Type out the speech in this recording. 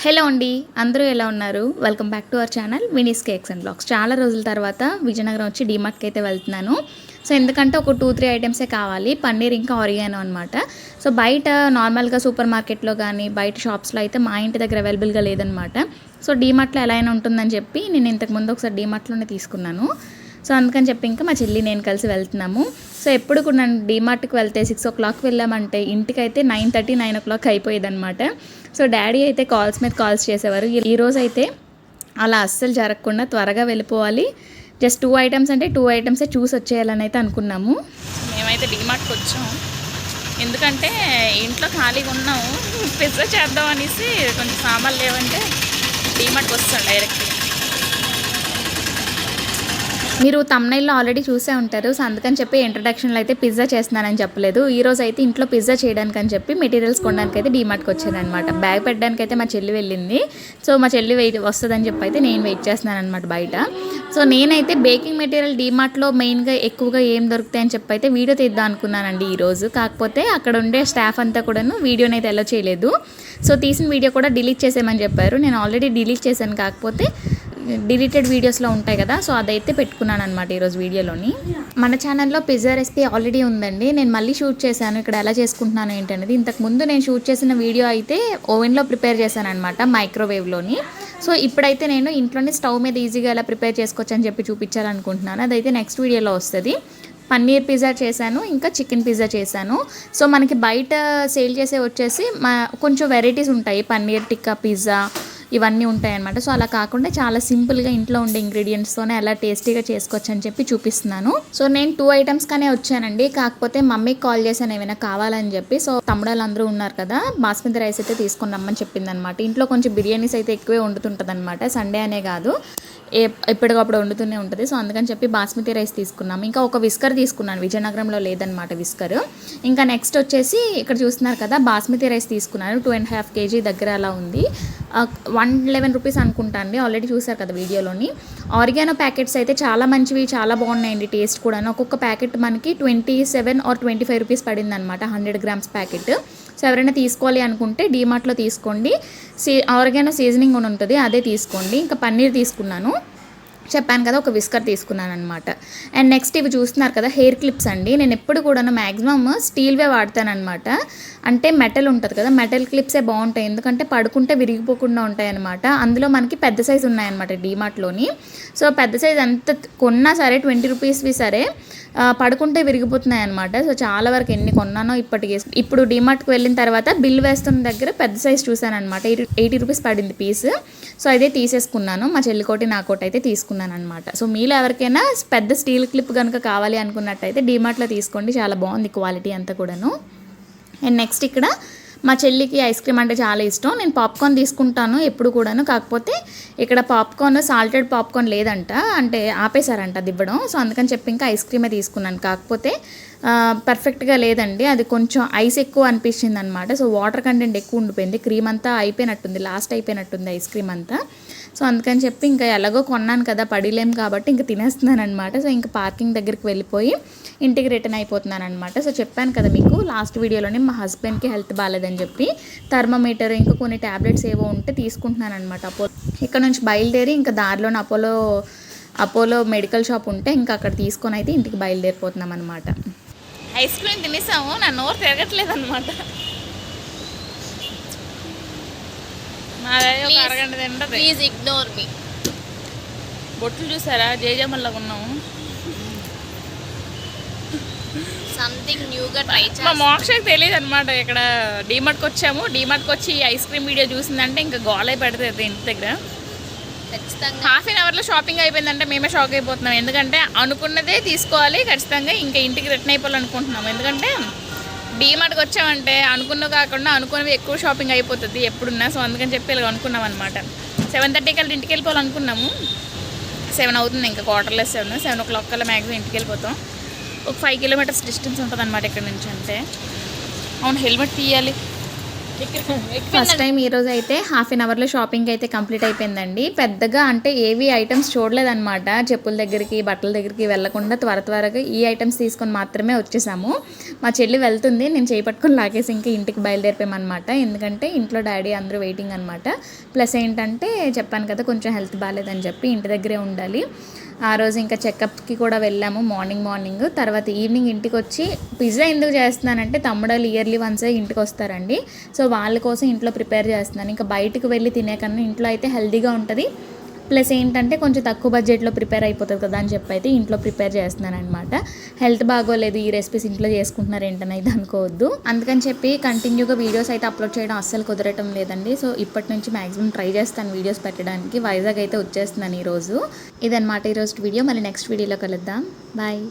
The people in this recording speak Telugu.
హలో అండి, అందరూ ఎలా ఉన్నారు? Welcome back to our channel Vini's cakes and blogs. చాలా రోజుల తర్వాత విజయనగరం వచ్చి డీమార్ట్కి అయితే వెళ్తున్నాను. సో ఎందుకంటే ఒక 2-3 ఐటమ్సే కావాలి, పన్నీర్ ఇంకా ఆరిగానో అనమాట. సో బయట నార్మల్గా సూపర్ మార్కెట్లో కానీ బయట షాప్స్లో అయితే మా ఇంటి దగ్గర అవైలబుల్గా లేదనమాట. సో డీమార్ట్లో ఎలా అయినా ఉంటుందని చెప్పి నేను ఇంతకుముందు ఒకసారి డీమార్ట్లోనే తీసుకున్నాను. సో అందుకని చెప్పి ఇంకా మా చెల్లి నేను కలిసి వెళ్తున్నాము. సో ఎప్పుడు కూడా నన్ను డీమార్ట్కి వెళ్తే 6 o'clock వెళ్ళామంటే ఇంటికైతే 9:30, 9 o'clock అయిపోయేదన్నమాట. సో డాడీ అయితే కాల్స్ మీద కాల్స్ చేసేవారు. ఈరోజు అయితే అలా అస్సలు జరగకుండా త్వరగా వెళ్ళిపోవాలి, జస్ట్ 2 items అంటే 2 items చూసి వచ్చేయాలని అయితే అనుకున్నాము. మేమైతే డీమార్ట్కి వచ్చాము, ఎందుకంటే ఇంట్లో ఖాళీగా ఉన్నాము. పిజ్జా చేద్దాం అనేసి కొంచెం సామాన్లు లేవంటే డీమార్ట్కి వస్తాం డైరెక్ట్గా. మీరు తమ్నైల్లో ఆల్రెడీ చూసే ఉంటారు. సో అందుకని చెప్పి ఇంట్రడక్షన్లో అయితే పిజ్జా చేస్తున్నానని చెప్పలేదు. ఈరోజు అయితే ఇంట్లో పిజ్జా చేయడానికి అని చెప్పి మెటీరియల్స్ కొనడానికి అయితే డీమార్ట్కి వచ్చానమాట. బ్యాగ్ పెట్టడానికి అయితే మా చెల్లి వెళ్ళింది. సో మా చెల్లి వస్తుందని చెప్పి అయితే నేను వెయిట్ చేస్తున్నాను అనమాట బయట. సో నేనైతే బేకింగ్ మెటీరియల్ డీమార్ట్లో మెయిన్గా ఎక్కువగా ఏం దొరుకుతాయని చెప్పి అయితే వీడియో తీద్దాం అనుకున్నానండి ఈరోజు. కాకపోతే అక్కడ ఉండే స్టాఫ్ అంతా కూడాను వీడియోని అయితే అలో చేయలేదు. సో తీసిన వీడియో కూడా డిలీట్ చేసేయమని చెప్పారు. నేను ఆల్రెడీ డిలీట్ చేశాను, కాకపోతే డిలీటెడ్ వీడియోస్లో ఉంటాయి కదా, సో అదైతే పెట్టుకున్నాను అనమాట ఈరోజు వీడియోలోని. మన ఛానల్లో పిజ్జా రెసిపీ ఆల్రెడీ ఉందండి, నేను మళ్ళీ షూట్ చేశాను ఇక్కడ ఎలా చేసుకుంటున్నాను ఏంటనేది. ఇంతకుముందు నేను షూట్ చేసిన వీడియో అయితే ఓవెన్లో ప్రిపేర్ చేశాను అనమాట, మైక్రోవేవ్లోని. సో ఇప్పుడైతే నేను ఇంట్లోనే స్టవ్ మీద ఈజీగా ఎలా ప్రిపేర్ చేసుకోవచ్చు అని చెప్పి చూపించాలనుకుంటున్నాను. అదైతే నెక్స్ట్ వీడియోలో వస్తుంది. పన్నీర్ పిజ్జా చేశాను, ఇంకా చికెన్ పిజ్జా చేశాను. సో మనకి బయట సేల్ చేసే వచ్చేసి కొంచెం వెరైటీస్ ఉంటాయి, పన్నీర్ టిక్కా పిజ్జా ఇవన్నీ ఉంటాయన్నమాట. సో అలా కాకుండా చాలా సింపుల్గా ఇంట్లో ఉండే ఇంగ్రీడియంట్స్తోనే ఎలా టేస్టీగా చేసుకోవచ్చు అని చెప్పి చూపిస్తున్నాను. సో నేను 2 items కానీ వచ్చానండి, కాకపోతే మమ్మీకి కాల్ చేశాను ఏమైనా కావాలని చెప్పి. సో తమ్ముడాలు అందరూ ఉన్నారు కదా, బాస్మతి రైస్ అయితే తీసుకొని రమ్మని చెప్పింది అనమాట. ఇంట్లో కొంచెం బిర్యానీస్ అయితే ఎక్కువే వండుతుంటుంది అనమాట, సండే అనే కాదు, ఎప్పటికప్పుడు వండుతూనే ఉంటుంది. సో అందుకని చెప్పి బాస్మతి రైస్ తీసుకున్నాము. ఇంకా ఒక విస్కర్ తీసుకున్నాను, విజయనగరంలో లేదనమాట విస్కర్. ఇంకా నెక్స్ట్ వచ్చేసి ఇక్కడ చూస్తున్నారు కదా, బాస్మతి రైస్ తీసుకున్నాను. 2.5 kg దగ్గర అలా ఉంది. 111 rupees అనుకుంటా అండి, ఆల్రెడీ చూసారు కదా వీడియోలోని. ఆరిగానో ప్యాకెట్స్ అయితే చాలా మంచివి, చాలా బాగున్నాయండి టేస్ట్ కూడా. ఒక్కొక్క ప్యాకెట్ మనకి 27 or 25 rupees పడింది అనమాట, 100 grams ప్యాకెట్. సో ఎవరైనా తీసుకోవాలి అనుకుంటే డీమార్ట్లో తీసుకోండి. ఆరిగానో సీజనింగ్ అని ఉంటుంది, అదే తీసుకోండి. ఇంకా పన్నీర్ తీసుకున్నాను, చెప్పాను కదా, ఒక విస్కర్ తీసుకున్నాను అనమాట. అండ్ నెక్స్ట్ ఇవి చూస్తున్నారు కదా, హెయిర్ క్లిప్స్ అండి. నేను ఎప్పుడు కూడా మ్యాక్సిమమ్ స్టీల్వే వాడతాను అనమాట. అంటే మెటల్ ఉంటుంది కదా, మెటల్ క్లిప్సే బాగుంటాయి, ఎందుకంటే పడుకుంటే విరిగిపోకుండా ఉంటాయి అనమాట. అందులో మనకి పెద్ద సైజు ఉన్నాయన్నమాట డీమార్ట్లోని. సో పెద్ద సైజు ఎంత కొన్నా సరే 20 rupeesవి సరే పడుకుంటే విరిగిపోతున్నాయి అనమాట. సో చాలా వరకు ఎన్ని కొన్నానో ఇప్పటికి. ఇప్పుడు డీమార్ట్కి వెళ్ళిన తర్వాత బిల్ వేస్తున్న దగ్గర పెద్ద సైజు చూసాను అనమాట, 80 rupees పడింది పీస్. సో అదే తీసేసుకున్నాను, మా చెల్లికోటి నాకోటి అయితే తీసుకున్నాను అనమాట. సో మీలో ఎవరికైనా పెద్ద స్టీల్ క్లిప్ కనుక కావాలి అనుకున్నట్టయితే డీమార్ట్లో తీసుకోండి, చాలా బాగుంది క్వాలిటీ అంతా కూడాను. అండ్ నెక్స్ట్ ఇక్కడ మా చెల్లికి ఐస్ క్రీమ్ అంటే చాలా ఇష్టం. నేను పాప్కార్న్ తీసుకుంటాను ఎప్పుడు కూడాను, కాకపోతే ఇక్కడ పాప్కార్న్ సాల్టెడ్ పాప్కార్న్ లేదంట, అంటే ఆపేశారంట అది ఇవ్వడం. సో అందుకని చెప్పి ఇంకా ఐస్ క్రీమే తీసుకున్నాను, కాకపోతే పర్ఫెక్ట్గా లేదండి, అది కొంచెం ఐస్ ఎక్కువ అనిపించింది అనమాట. సో వాటర్ కంటెంట్ ఎక్కువ ఉండిపోయింది, క్రీమ్ అంతా అయిపోయినట్టుంది, లాస్ట్ అయిపోయినట్టుంది ఐస్ క్రీమ్ అంతా. సో అందుకని చెప్పి ఇంకా ఎలాగో కొన్నాను కదా, పడిలేం కాబట్టి ఇంకా తినేస్తున్నాను అనమాట. సో ఇంకా పార్కింగ్ దగ్గరికి వెళ్ళిపోయి ఇంటికి రిటర్న్ అయిపోతున్నాను అనమాట. సో చెప్పాను కదా మీకు లాస్ట్ వీడియోలోనే, మా హస్బెండ్కి హెల్త్ బాగాలేదని చెప్పి థర్మోమీటర్ ఇంకా కొన్ని ట్యాబ్లెట్స్ ఏవో ఉంటే తీసుకుంటున్నాను అనమాట. ఇక్కడ నుంచి బయలుదేరి ఇంకా దారిలోని అపోలో మెడికల్ షాప్ ఉంటే ఇంకా అక్కడ తీసుకొని అయితే ఇంటికి బయలుదేరిపోతున్నాం అనమాట. ఐస్ క్రీమ్ తినేసాము, నా నోరు తిరగట్లేదు అనమాట. అరగంట తింటే ప్లీజ్ ఇగ్నోర్ మీ. బొట్లు చూసారా, జేజమ్మల్లాగా ఉన్నాము. సంథింగ్ న్యూగా ట్రై చేస్తాం. మా మోక్షకి తెలియదు అనమాట, ఇక్కడ డీమార్ట్కి వచ్చాము. డీమార్ట్కి వచ్చి ఐస్ క్రీమ్ వీడియో చూసిందంటే ఇంకా గోలై పెడుతుంది ఇంటి దగ్గర. ఖచ్చితంగా ½ an hourలో షాపింగ్ అయిపోయిందంటే మేమే షాక్ అయిపోతున్నాం, ఎందుకంటే అనుకున్నదే తీసుకోవాలి ఖచ్చితంగా, ఇంకా ఇంటికి రిటర్న్ అయిపోవాలనుకుంటున్నాము. ఎందుకంటే డీమార్ట్కి వచ్చామంటే అనుకున్నవి కాకుండా అనుకున్నవి ఎక్కువ షాపింగ్ అయిపోతుంది ఎప్పుడున్నా. సో అందుకని చెప్పి ఇలా అనుకున్నాం అనమాట. 7:30 కల్లా ఇంటికి వెళ్ళిపోవాలనుకున్నాము. 7 అవుతుంది, ఇంకా 7:45, 7 o'clock కల్లా మ్యాక్సిమం ఇంటికి వెళ్ళిపోతాం. ఒక 5 kilometers డిస్టెన్స్ ఉంటుంది అనమాట ఇక్కడ నుంచి. అంటే అవును, హెల్మెట్ తీయాలి. ఫస్ట్ టైం ఈరోజు అయితే హాఫ్ అన్ అవర్లో షాపింగ్ అయితే కంప్లీట్ అయిపోయిందండి. పెద్దగా అంటే ఏవి ఐటమ్స్ చూడలేదన్నమాట. చెప్పుల దగ్గరికి బట్టల దగ్గరికి వెళ్ళకుండా త్వరగా ఈ ఐటమ్స్ తీసుకొని మాత్రమే వచ్చేసాము. మా చెల్లి వెళ్తుంది, నేను చేపట్టుకొని లాగేసి ఇంకా ఇంటికి బయలుదేరిపోయామన్నమాట. ఎందుకంటే ఇంట్లో డాడీ అందరూ వెయిటింగ్ అనమాట. ప్లస్ ఏంటంటే చెప్పాను కదా కొంచెం హెల్త్ బాగాలేదని చెప్పి ఇంటి దగ్గరే ఉండాలి. ఆ రోజు ఇంకా చెకప్కి కూడా వెళ్ళాము మార్నింగ్. తర్వాత ఈవినింగ్ ఇంటికి వచ్చి పిజ్జా ఎందుకు చేస్తున్నానంటే తమ్ముడాలు ఇయర్లీ వన్సే ఇంటికి వస్తారండి. సో వాళ్ళ కోసం ఇంట్లో ప్రిపేర్ చేస్తున్నాను. ఇంకా బయటకు వెళ్ళి తినే కన్నా ఇంట్లో అయితే హెల్తీగా ఉంటుంది. ప్లస్ ఏంటంటే కొంచెం తక్కువ బడ్జెట్లో ప్రిపేర్ అయిపోతుంది కదా అని చెప్పి అయితే ఇంట్లో ప్రిపేర్ చేస్తున్నాను అనమాట. హెల్త్ బాగోలేదు, ఈ రెసిపీస్ ఇంట్లో చేసుకుంటున్నారు ఏంటని అయితే అనుకోవద్దు. అందుకని చెప్పి కంటిన్యూగా వీడియోస్ అయితే అప్లోడ్ చేయడం అస్సలు కుదరటం లేదండి. సో ఇప్పటి నుంచి మ్యాక్సిమం ట్రై చేస్తాను వీడియోస్ పెట్టడానికి. వైజాగ్ అయితే వచ్చేస్తున్నాను ఈరోజు. ఇదన్నమాట ఈరోజు వీడియో. మళ్ళీ నెక్స్ట్ వీడియోలో కలుద్దాం. బాయ్.